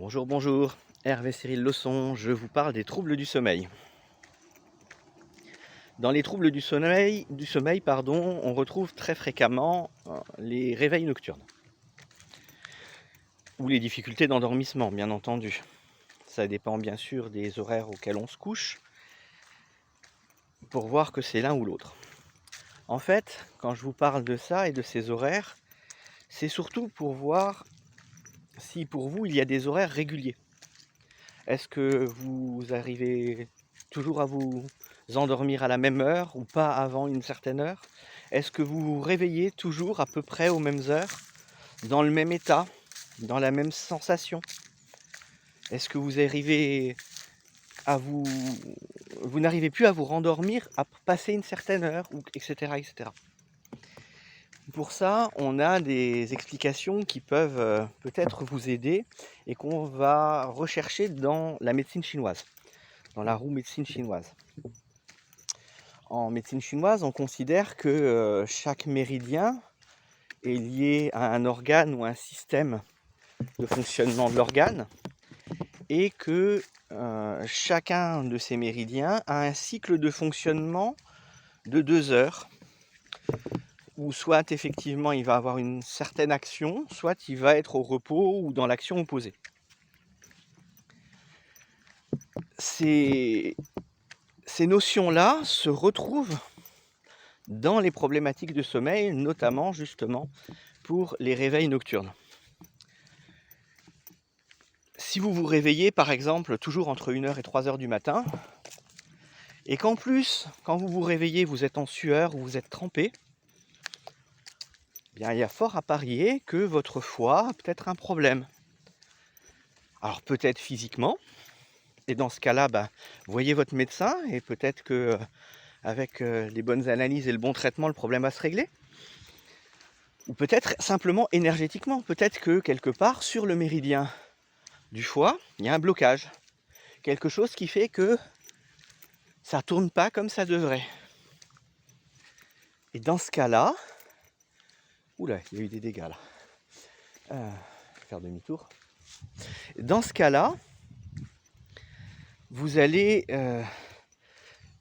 Bonjour, bonjour, Hervé Cyril Leçon, je vous parle des troubles du sommeil. Dans les troubles du sommeil, on retrouve très fréquemment les réveils nocturnes ou les difficultés d'endormissement, bien entendu. Ça dépend bien sûr des horaires auxquels on se couche pour voir que c'est l'un ou l'autre. En fait, quand je vous parle de ça et de ces horaires, c'est surtout pour voir si pour vous il y a des horaires réguliers. Est-ce que vous arrivez toujours à vous endormir à la même heure ou pas avant une certaine heure? Est-ce que vous vous réveillez toujours à peu près aux mêmes heures, dans le même état, dans la même sensation? Est-ce que vous arrivez à vous n'arrivez plus à vous rendormir à passer une certaine heure ou et cetera, et cetera? Pour ça, on a des explications qui peuvent, peut-être vous aider et qu'on va rechercher dans la médecine chinoise, dans la roue médecine chinoise. En médecine chinoise, on considère que chaque méridien est lié à un organe ou un système de fonctionnement de l'organe et que chacun de ces méridiens a un cycle de fonctionnement de 2 heures où soit effectivement il va avoir une certaine action, soit il va être au repos ou dans l'action opposée. Ces notions-là se retrouvent dans les problématiques de sommeil, notamment justement pour les réveils nocturnes. Si vous vous réveillez par exemple toujours entre 1h et 3h du matin, et qu'en plus, quand vous vous réveillez, vous êtes en sueur ou vous êtes trempé, bien, il y a fort à parier que votre foie a peut-être un problème. Alors peut-être physiquement, et dans ce cas-là, voyez votre médecin, et peut-être que avec les bonnes analyses et le bon traitement, le problème va se régler. Ou peut-être simplement énergétiquement, peut-être que quelque part sur le méridien du foie, il y a un blocage. Quelque chose qui fait que ça ne tourne pas comme ça devrait. Et dans ce cas-là, oula, il y a eu des dégâts là. Faire demi-tour. Dans ce cas-là, vous allez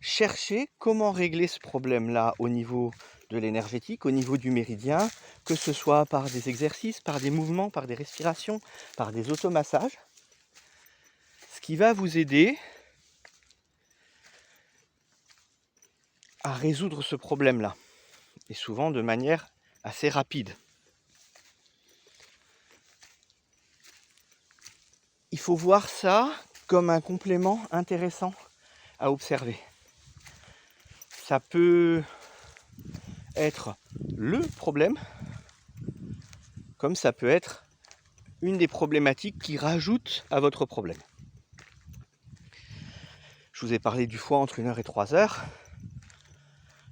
chercher comment régler ce problème-là au niveau de l'énergétique, au niveau du méridien, que ce soit par des exercices, par des mouvements, par des respirations, par des automassages. Ce qui va vous aider à résoudre ce problème-là, et souvent de manière assez rapide. Il faut voir ça comme un complément intéressant à observer. Ça peut être le problème, comme ça peut être une des problématiques qui rajoute à votre problème. Je vous ai parlé du foie entre 1h et 3h.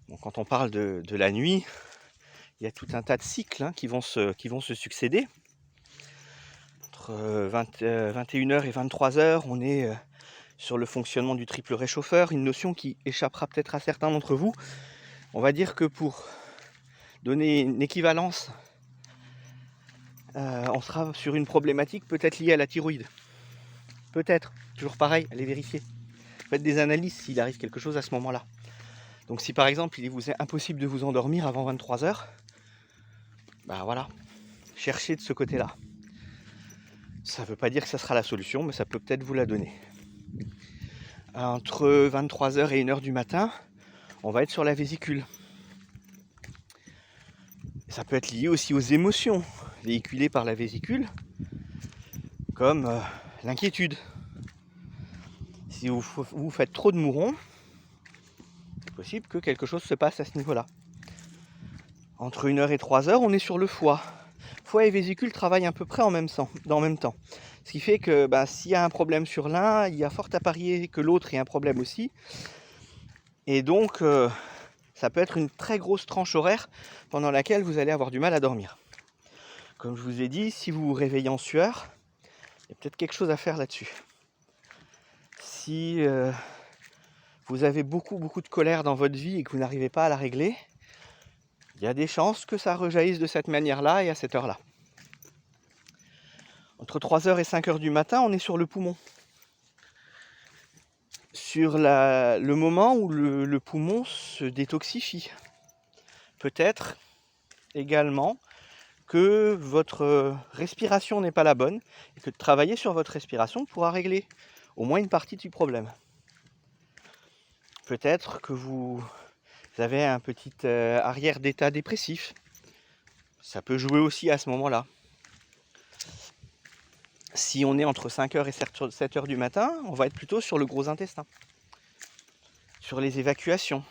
Bon, quand on parle de la nuit, il y a tout un tas de cycles qui vont se succéder. Entre 21h et 23h, on est sur le fonctionnement du triple réchauffeur, une notion qui échappera peut-être à certains d'entre vous. On va dire que pour donner une équivalence, on sera sur une problématique peut-être liée à la thyroïde. Peut-être, toujours pareil, allez vérifier. Faites des analyses s'il arrive quelque chose à ce moment-là. Donc si par exemple il vous est impossible de vous endormir avant 23h, voilà, cherchez de ce côté-là. Ça ne veut pas dire que ça sera la solution, mais ça peut peut-être vous la donner. Entre 23h et 1h du matin, on va être sur la vésicule. Ça peut être lié aussi aux émotions véhiculées par la vésicule, comme l'inquiétude. Si vous faites trop de mourons, c'est possible que quelque chose se passe à ce niveau-là. Entre 1h et 3h, on est sur le foie. Foie et vésicule travaillent à peu près en même temps. Ce qui fait que s'il y a un problème sur l'un, il y a fort à parier que l'autre ait un problème aussi. Et donc, ça peut être une très grosse tranche horaire pendant laquelle vous allez avoir du mal à dormir. Comme je vous ai dit, si vous vous réveillez en sueur, il y a peut-être quelque chose à faire là-dessus. Si vous avez beaucoup de colère dans votre vie et que vous n'arrivez pas à la régler, il y a des chances que ça rejaillisse de cette manière-là et à cette heure-là. Entre 3 h et 5 h du matin, on est sur le poumon. Sur le moment où le poumon se détoxifie. Peut-être également que votre respiration n'est pas la bonne et que de travailler sur votre respiration pourra régler au moins une partie du problème. Peut-être que vous avez un petit arrière d'état dépressif. Ça peut jouer aussi à ce moment-là. Si on est entre 5 h et 7 h du matin, on va être plutôt sur le gros intestin, sur les évacuations.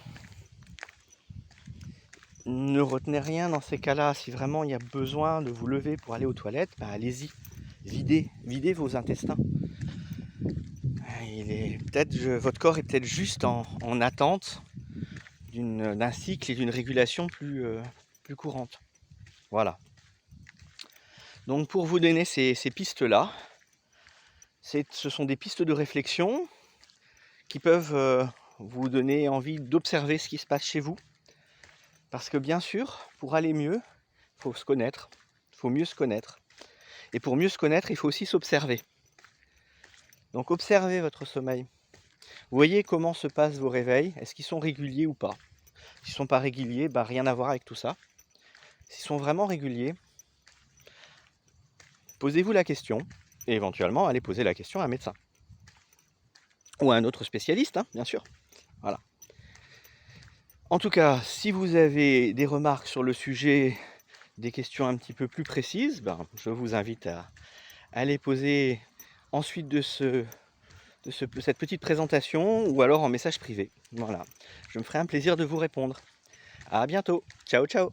Ne retenez rien dans ces cas-là. Si vraiment il y a besoin de vous lever pour aller aux toilettes, allez-y. Videz vos intestins. Votre corps est peut-être juste en attente d'un cycle et d'une régulation plus courante. Voilà. Donc pour vous donner ces pistes-là, ce sont des pistes de réflexion qui peuvent vous donner envie d'observer ce qui se passe chez vous. Parce que bien sûr, pour aller mieux, il faut se connaître, il faut mieux se connaître. Et pour mieux se connaître, il faut aussi s'observer. Donc observez votre sommeil. Voyez comment se passent vos réveils, est-ce qu'ils sont réguliers ou pas. S'ils ne sont pas réguliers, rien à voir avec tout ça. S'ils sont vraiment réguliers, posez-vous la question, et éventuellement allez poser la question à un médecin. Ou à un autre spécialiste, bien sûr. Voilà. En tout cas, si vous avez des remarques sur le sujet, des questions un petit peu plus précises, je vous invite à les poser ensuite de cette petite présentation ou alors en message privé. Voilà. Je me ferai un plaisir de vous répondre. À bientôt. Ciao, ciao.